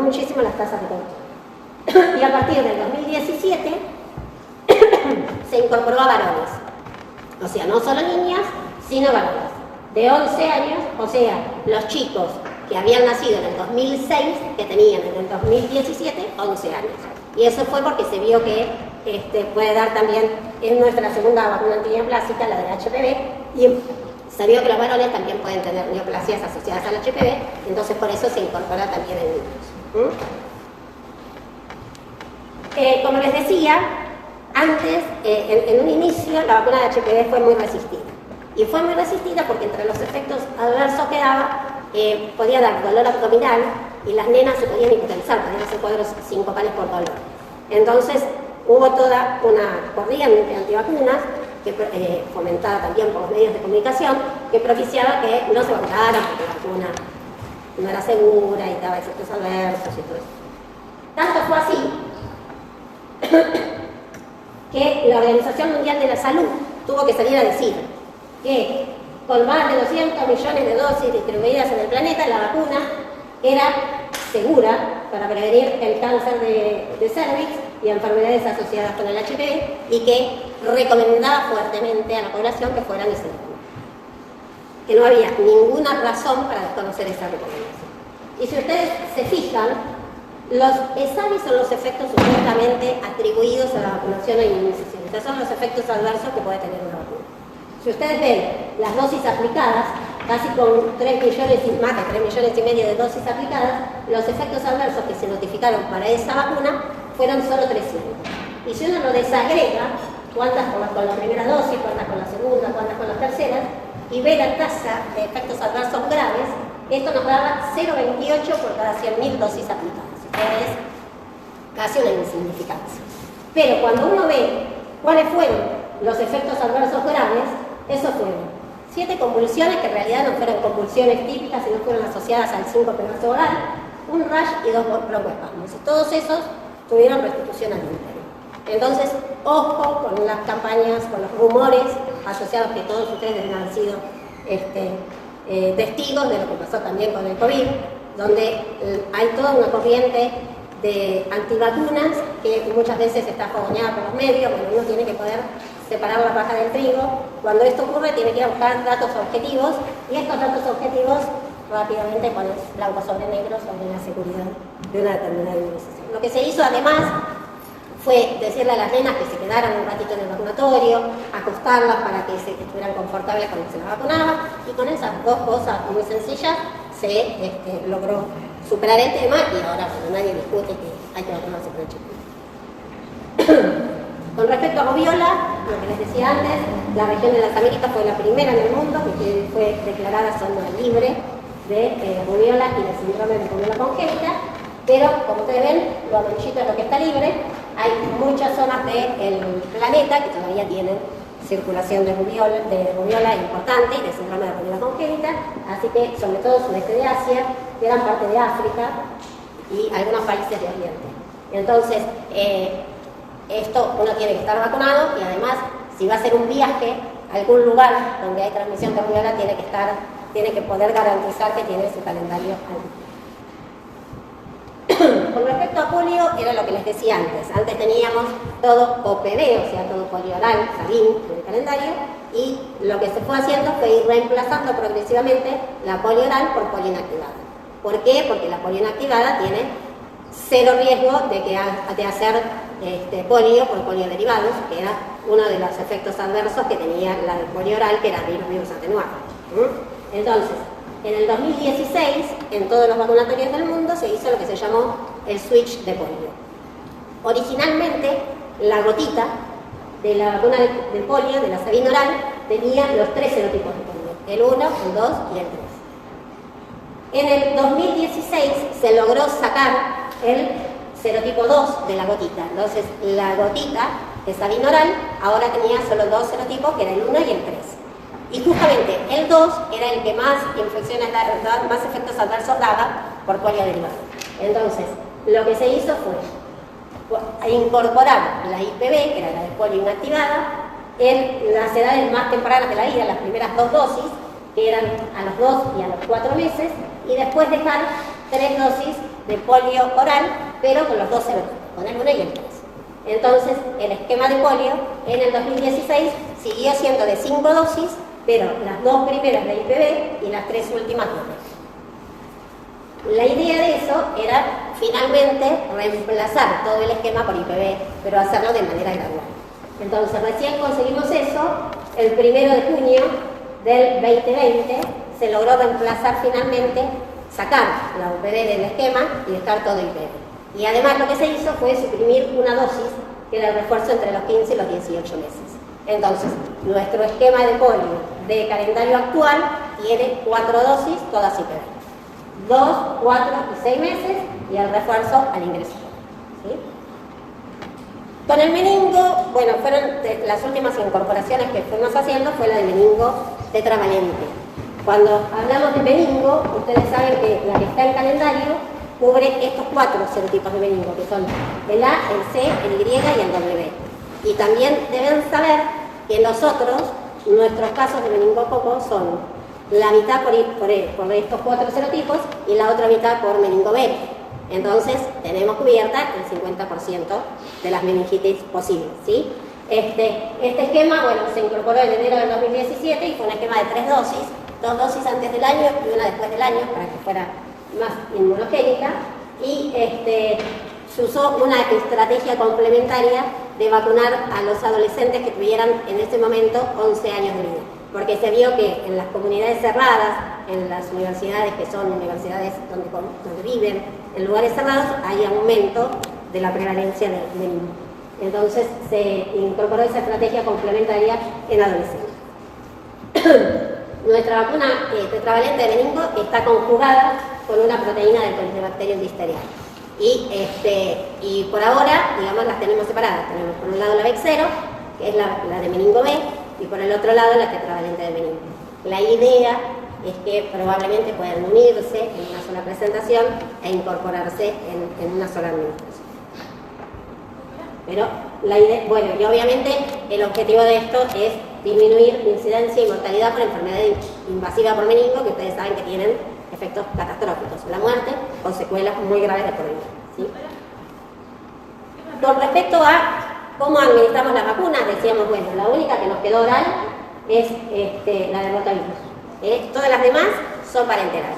muchísimo las tasas de cobertura. Y a partir del 2017 se incorporó a varones, o sea, no solo niñas, sino varones, de 11 años, o sea, los chicos que habían nacido en el 2006, que tenían en el 2017 11 años. Y eso fue porque se vio que puede dar también, en nuestra segunda vacuna antineoplásica, la del HPV, y se vio que los varones también pueden tener neoplasias asociadas al HPV, entonces por eso se incorpora también en niños. Como les decía, antes, en un inicio, la vacuna de HPV fue muy resistida. Y fue muy resistida porque entre los efectos adversos que daba, podía dar dolor abdominal y las nenas se podían hipotenizar, podían hacer cuadros sincopales por dolor. Entonces hubo toda una corriente antivacunas, fomentada también por los medios de comunicación, que propiciaba que no se vacunaran porque la vacuna no era segura y daba efectos adversos y todo eso. Tanto fue así que la Organización Mundial de la Salud tuvo que salir a decir que con más de 200 millones de dosis distribuidas en el planeta, la vacuna era segura para prevenir el cáncer de cervix y enfermedades asociadas con el HPV, y que recomendaba fuertemente a la población que fueran y se vacunaran. Que no había ninguna razón para desconocer esa recomendación. Y si ustedes se fijan, los ESAVI son los efectos supuestamente atribuidos a la vacunación o inmunización. Estos son los efectos adversos que puede tener una vacuna. Si ustedes ven las dosis aplicadas, casi con 3 millones y más de 3 millones y medio de dosis aplicadas, los efectos adversos que se notificaron para esa vacuna fueron solo 300. Y si uno lo desagrega, cuántas con la primera dosis, cuántas con la segunda, cuántas con las terceras, y ve la tasa de efectos adversos graves, esto nos daba 0,28 por cada 100.000 dosis aplicadas. Es casi una insignificancia. Pero cuando uno ve cuáles fueron los efectos adversos graves, esos fueron 7 convulsiones, que en realidad no fueron convulsiones típicas, sino fueron asociadas al síncope vasovagal, un rash y 2 broncoespasmos. Y todos esos tuvieron restitución al interior. Entonces, ojo con las campañas, con los rumores asociados, que todos ustedes han sido testigos de lo que pasó también con el COVID, donde hay toda una corriente de antivacunas que muchas veces está fogoneada por los medios. Bueno, uno tiene que poder separar la paja del trigo. Cuando esto ocurre, tiene que ir a buscar datos objetivos, y estos datos objetivos rápidamente ponen blanco sobre negro sobre la seguridad de una determinada inmunización. Lo que se hizo además fue decirle a las nenas que se quedaran un ratito en el vacunatorio, acostarlas para que estuvieran confortables cuando se las vacunaba, y con esas dos cosas muy sencillas se logró superar el tema, y ahora nadie discute que hay que vacunarse por el HPV. Con respecto a rubiola, lo que les decía antes, la región de las Américas fue la primera en el mundo que fue declarada zona libre de rubiola y de síndrome de rubiola congénita, pero como ustedes ven, lo amarillito es lo que está libre. Hay muchas zonas del planeta que todavía tienen circulación de rubiola importante y de síndrome de rubiola congénita, así que sobre todo sudeste de Asia, gran parte de África y algunos países de Oriente. Entonces, esto uno tiene que estar vacunado, y además, si va a hacer un viaje a algún lugar donde hay transmisión de rubiola, tiene que poder garantizar que tiene su calendario al día. Con respecto a polio, era lo que les decía antes. Antes teníamos todo OPV, o sea, todo polio oral, SABIN, en el calendario, y lo que se fue haciendo fue ir reemplazando progresivamente la polio oral por polio inactivada. ¿Por qué? Porque la polio inactivada tiene cero riesgo de hacer polio por polio derivados, que era uno de los efectos adversos que tenía la de polio oral, que era virus atenuado. Entonces, en el 2016, en todos los vacunatorios del mundo, se hizo lo que se llamó el switch de polio. Originalmente, la gotita de la vacuna de polio, de la SABIN oral, tenía los 3 serotipos de polio, el 1, el 2 y el 3. En el 2016 se logró sacar el serotipo 2 de la gotita. Entonces, la gotita de SABIN oral ahora tenía solo 2 serotipos, que era el 1 y el 3. Y justamente el 2 era el que más infecciones daba, más efectos adversos daba por polio derivado. Entonces, lo que se hizo fue incorporar la IPV, que era la de polio inactivada, en las edades más tempranas de la vida, las primeras 2 dosis, que eran a los 2 y a los 4 meses, y después dejar 3 dosis de polio oral, pero con los 2 serotipos, con el 1 y el 3. Entonces, el esquema de polio en el 2016 siguió siendo de 5 dosis, pero las 2 primeras de IPV y las 3 últimas de. La idea de eso era finalmente reemplazar todo el esquema por IPV, pero hacerlo de manera gradual. Entonces, recién conseguimos eso, el 1 de junio del 2020 se logró reemplazar finalmente, sacar la UPV del esquema y dejar todo IPV. Y además lo que se hizo fue suprimir una dosis, que era el refuerzo entre los 15 y los 18 meses. Entonces, nuestro esquema de polio de calendario actual tiene 4 dosis, todas IPV. 2, 4 y 6 meses, y el refuerzo al ingreso. ¿Sí? Con el meningo, bueno, fueron las últimas incorporaciones que fuimos haciendo, fue la de meningo tetravalente. Cuando hablamos de meningo, ustedes saben que la que está en calendario cubre estos 4 serotipos de meningo, que son el A, el C, el Y y el W. Y también deben saber que nosotros, nuestros casos de meningococo son la mitad por estos 4 serotipos y la otra mitad por meningo B. Entonces, tenemos cubierta el 50% de las meningitis posibles, ¿sí? Este esquema, bueno, se incorporó en enero del 2017 y fue un esquema de 3 dosis, 2 dosis antes del año y una después del año, para que fuera más inmunogénica, y se usó una estrategia complementaria de vacunar a los adolescentes que tuvieran en ese momento 11 años de vida, porque se vio que en las comunidades cerradas, en las universidades que son universidades donde viven, en lugares cerrados, hay aumento de la prevalencia del meningo. Entonces se incorporó esa estrategia complementaria en adolescentes. Nuestra vacuna tetravalente de meningo está conjugada con una proteína del Corynebacterium difteriae. Y por ahora, digamos, las tenemos separadas. Tenemos por un lado la VEX0, que es la de meningo B, y por el otro lado la tetravalente de meningo. La idea es que probablemente puedan unirse en una sola presentación e incorporarse en una sola administración. Pero la idea, bueno, y obviamente el objetivo de esto es disminuir incidencia y mortalidad por enfermedad invasiva por meningo, que ustedes saben que tienen efectos catastróficos, la muerte o secuelas muy graves de por vida, ¿sí? Con respecto a cómo administramos las vacunas, decíamos, bueno, la única que nos quedó oral es la de rotavirus. Todas las demás son parenterales.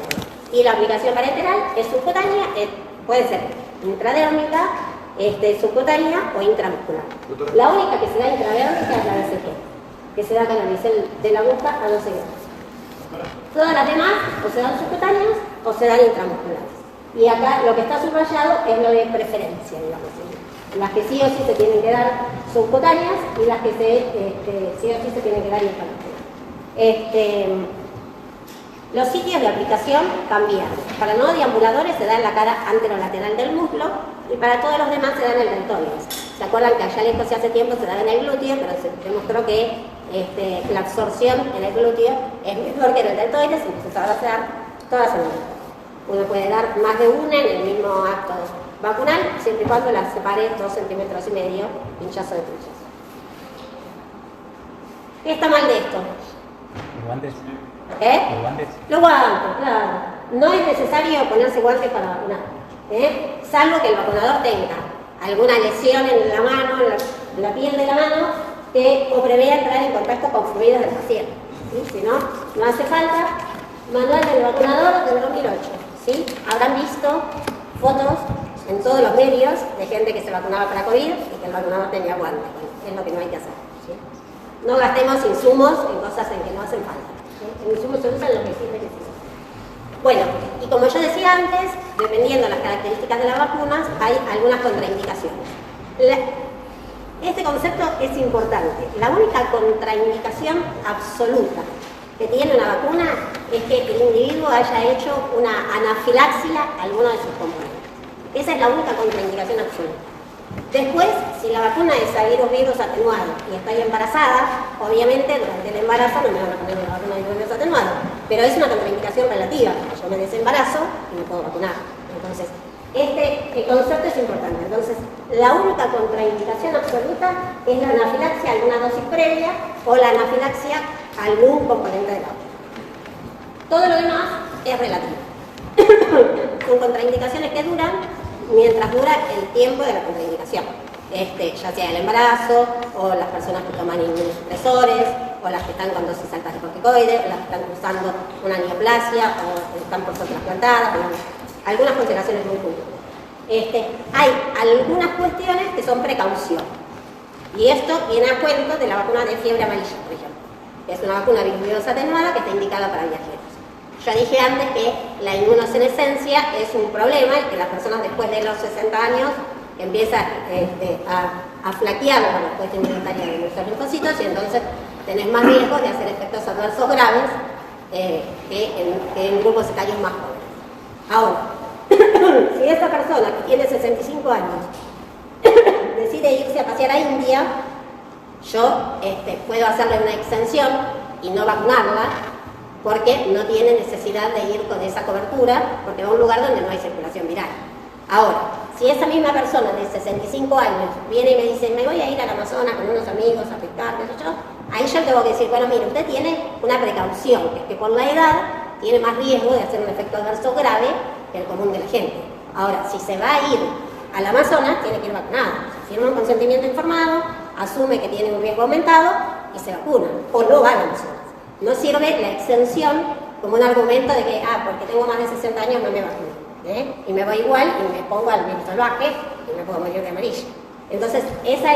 Y la aplicación parenteral es subcutánea, puede ser intradérmica, subcutánea o intramuscular. La única que se da intradérmica es la BCG, que se da con el bisel de la aguja a 12 grados. Todas las demás o se dan subcutáneas o se dan intramusculares. Y acá lo que está subrayado es lo de preferencia, digamos. Las que sí o sí se tienen que dar subcutáneas y las que sí o sí se tienen que dar intramusculares. Los sitios de aplicación cambiaron. Para no deambuladores se da en la cara anterolateral del muslo y para todos los demás se da en el deltoides. ¿Se acuerdan que allá lejos hace tiempo se daba en el glúteo, pero se demostró que la absorción en el glúteo es mejor que en el deltoides, entonces ahora se dan todas en el deltoides. Uno puede dar más de una en el mismo acto vacunal, siempre y cuando las separe 2,5 centímetros, pinchazo de pinchazo. ¿Qué está mal de esto? ¿Los guantes? ¿Los guantes? Los guantes, claro. No es necesario ponerse guantes para vacunar, salvo que el vacunador tenga alguna lesión en la mano, en la piel de la mano, o prevea entrar en contacto con fluidos del paciente. ¿Sí? Si no, no hace falta. Manual del vacunador del 2008. ¿Sí? Habrán visto fotos en todos los medios de gente que se vacunaba para COVID y que el vacunador tenía guantes. Bueno, es lo que no hay que hacer. ¿Sí? No gastemos insumos en cosas en que no hacen falta. ¿Sí? Los insumos se usan en lo que sirve que se usa. Bueno, y como yo decía antes, dependiendo de las características de las vacunas, hay algunas contraindicaciones. Este concepto es importante. La única contraindicación absoluta que tiene una vacuna es que el individuo haya hecho una anafilaxia a alguno de sus componentes. Esa es la única contraindicación absoluta. Después, si la vacuna es a virus atenuado y estoy embarazada, obviamente durante el embarazo no me van a poner la vacuna de virus atenuado, pero es una contraindicación relativa, porque yo me desembarazo y me puedo vacunar. Entonces, el concepto es importante. Entonces, la única contraindicación absoluta es la anafilaxia a alguna dosis previa o la anafilaxia a algún componente de la vacuna. Todo lo demás es relativo. Son contraindicaciones que duran mientras dura el tiempo de la contraindicación, ya sea el embarazo, o las personas que toman inmunosupresores, o las que están con dosis altas de corticoides, o las que están usando una neoplasia, o están por ser trasplantadas, algunas consideraciones muy puntuales. Hay algunas cuestiones que son precaución, y esto viene a cuento de la vacuna de fiebre amarilla, por ejemplo, que es una vacuna virus atenuada que está indicada para viajeros. Yo dije antes que la inmunosenescencia es un problema y que las personas después de los 60 años empiezan a flaquear la respuesta inmunitaria de nuestros linfocitos y entonces tenés más riesgo de hacer efectos adversos graves que en grupos etarios más jóvenes. Ahora, si esta persona que tiene 65 años decide irse a pasear a India, yo puedo hacerle una exención y no vacunarla, porque no tiene necesidad de ir con esa cobertura, porque va a un lugar donde no hay circulación viral. Ahora, si esa misma persona de 65 años viene y me dice, me voy a ir al Amazonas con unos amigos a pescar, qué sé yo, ahí yo tengo que decir, bueno, mire, usted tiene una precaución, que es que por la edad tiene más riesgo de hacer un efecto adverso grave que el común de la gente. Ahora, si se va a ir al Amazonas, tiene que ir vacunado. Firma un consentimiento informado, asume que tiene un riesgo aumentado y se vacuna, o no va al Amazonas. No sirve la exención como un argumento de que, porque tengo más de 60 años no me vacuno. Y me voy igual y me pongo al virus salvaje y me puedo morir de amarilla. Entonces, ese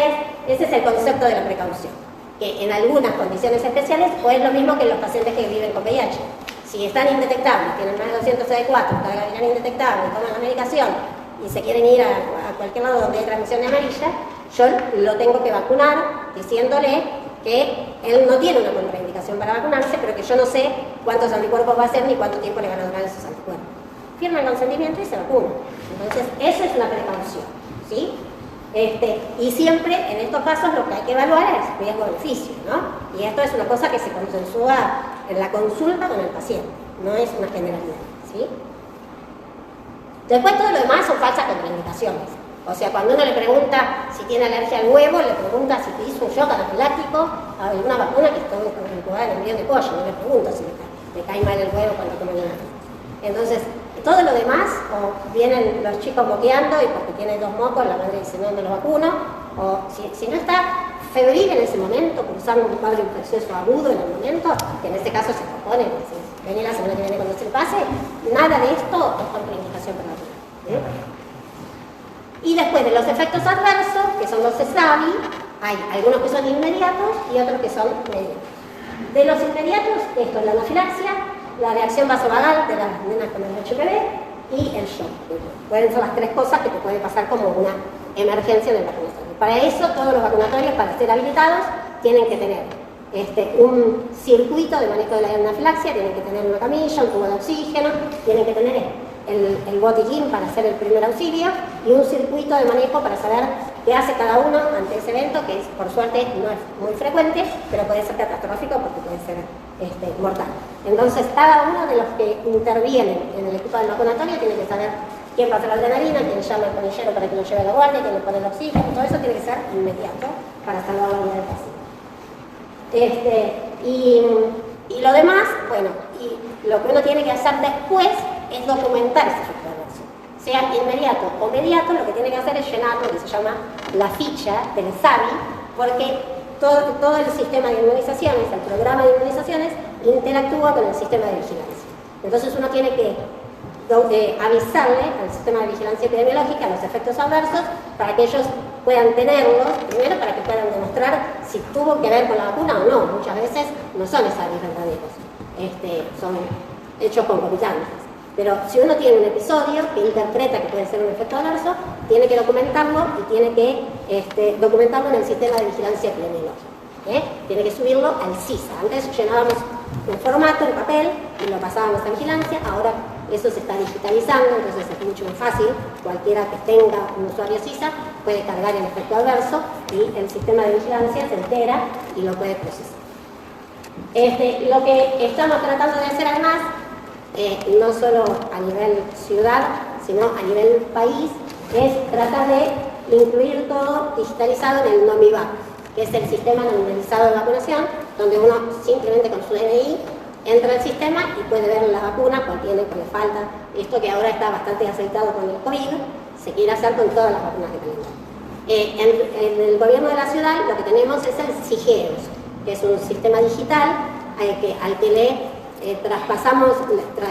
es el concepto de la precaución, que en algunas condiciones especiales o es lo mismo que los pacientes que viven con VIH. Si están indetectables, tienen más de 200 CD4, están indetectables, toman la medicación y se quieren ir a cualquier lado donde hay transmisión de amarilla, yo lo tengo que vacunar diciéndole que él no tiene una contraindicación para vacunarse, pero que yo no sé cuántos anticuerpos va a hacer ni cuánto tiempo le van a durar esos anticuerpos. Firma el consentimiento y se vacuna. Entonces, eso es una precaución, ¿sí? Y siempre en estos casos lo que hay que evaluar es riesgo-beneficio, ¿no? Y esto es una cosa que se consensúa en la consulta con el paciente, no es una generalidad, ¿sí? Después todo lo demás son falsas contraindicaciones. O sea, cuando uno le pregunta si tiene alergia al huevo, le pregunta si te hizo un shock anafiláctico a alguna vacuna que está incubada en embrión de pollo, no le pregunto si le cae mal el huevo cuando come una. Entonces, todo lo demás, o vienen los chicos moqueando y porque tienen 2 mocos, la madre dice no me lo vacuno, o si no está febril en ese momento, cursando un cuadro infeccioso agudo en el momento, que en este caso se propone, vení la semana que viene cuando se le pase, nada de esto es contraindicación para la vacuna. Y después de los efectos adversos, que son los SAVI, hay algunos que son inmediatos y otros que son medios. De los inmediatos, esto es la anafilaxia, la reacción vasovagal de las nenas con el HPV y el shock. Pueden ser las 3 cosas que te puede pasar como una emergencia en el vacunatorio. Para eso, todos los vacunatorios, para ser habilitados, tienen que tener un circuito de manejo de la anafilaxia, tienen que tener una camilla, un tubo de oxígeno, tienen que tener el botiquín para hacer el primer auxilio y un circuito de manejo para saber qué hace cada uno ante ese evento, que por suerte no es muy frecuente, pero puede ser catastrófico porque puede ser mortal. Entonces, cada uno de los que intervienen en el equipo del vacunatorio tiene que saber quién pasa la adrenalina, quién llama al conillero para que lo lleve a la guardia, quién le pone el oxígeno, todo eso tiene que ser inmediato para salvar la vida del paciente. Y lo demás, bueno, y lo que uno tiene que hacer después es documentar ese efecto adverso. Sea inmediato o mediato, lo que tiene que hacer es llenar lo que se llama la ficha del SAVI, porque todo el sistema de inmunizaciones, el programa de inmunizaciones, interactúa con el sistema de vigilancia. Entonces uno tiene que avisarle al sistema de vigilancia epidemiológica los efectos adversos para que ellos puedan tenerlos, primero para que puedan demostrar si tuvo que ver con la vacuna o no. Muchas veces no son SAVIs verdaderos, son hechos concomitantes. Pero si uno tiene un episodio que interpreta que puede ser un efecto adverso, tiene que documentarlo y tiene que documentarlo en el sistema de vigilancia epidemiológica. Tiene que subirlo al CISA. Antes llenábamos un formato en papel y lo pasábamos a vigilancia, ahora eso se está digitalizando, entonces es mucho más fácil. Cualquiera que tenga un usuario CISA puede cargar el efecto adverso y el sistema de vigilancia se entera y lo puede procesar. Lo que estamos tratando de hacer además, no solo a nivel ciudad, sino a nivel país, es tratar de incluir todo digitalizado en el NOMIVAC, que es el sistema nominalizado de vacunación, donde uno simplemente con su DNI entra al sistema y puede ver la vacuna, cuál tiene, cuál le falta. Esto que ahora está bastante aceitado con el COVID, se quiere hacer con todas las vacunas de calendario. En el gobierno de la ciudad lo que tenemos es el SIGEOS, que es un sistema digital al que le traspasamos la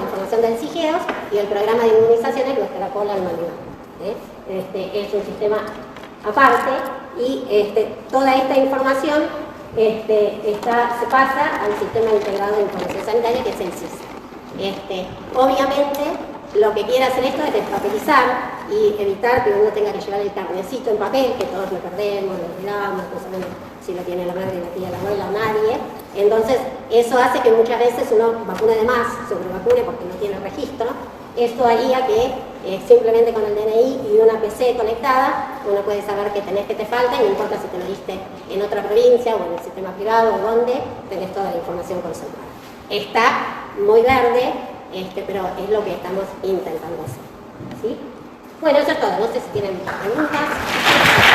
información del SIGEOS y el programa de inmunizaciones lo extrapola al NOMIVAC. Es un sistema aparte y toda esta información se pasa al Sistema Integrado de Información Sanitaria, que es el CISA. Obviamente, lo que quiere hacer esto es despapelizar y evitar que uno tenga que llevar el carnecito en papel, que todos lo perdemos, lo olvidamos, no sabemos si lo tiene la madre, la tía, la abuela o nadie. Entonces, eso hace que muchas veces uno vacune de más, sobrevacune porque no tiene registro. Esto haría que simplemente con el DNI y una PC conectada, uno puede saber qué tenés, que te falta, y no importa si te lo diste en otra provincia o en el sistema privado o donde, tenés toda la información concentrada. está muy verde, pero es lo que estamos intentando hacer. ¿Sí? Bueno, eso es todo. No sé si tienen preguntas.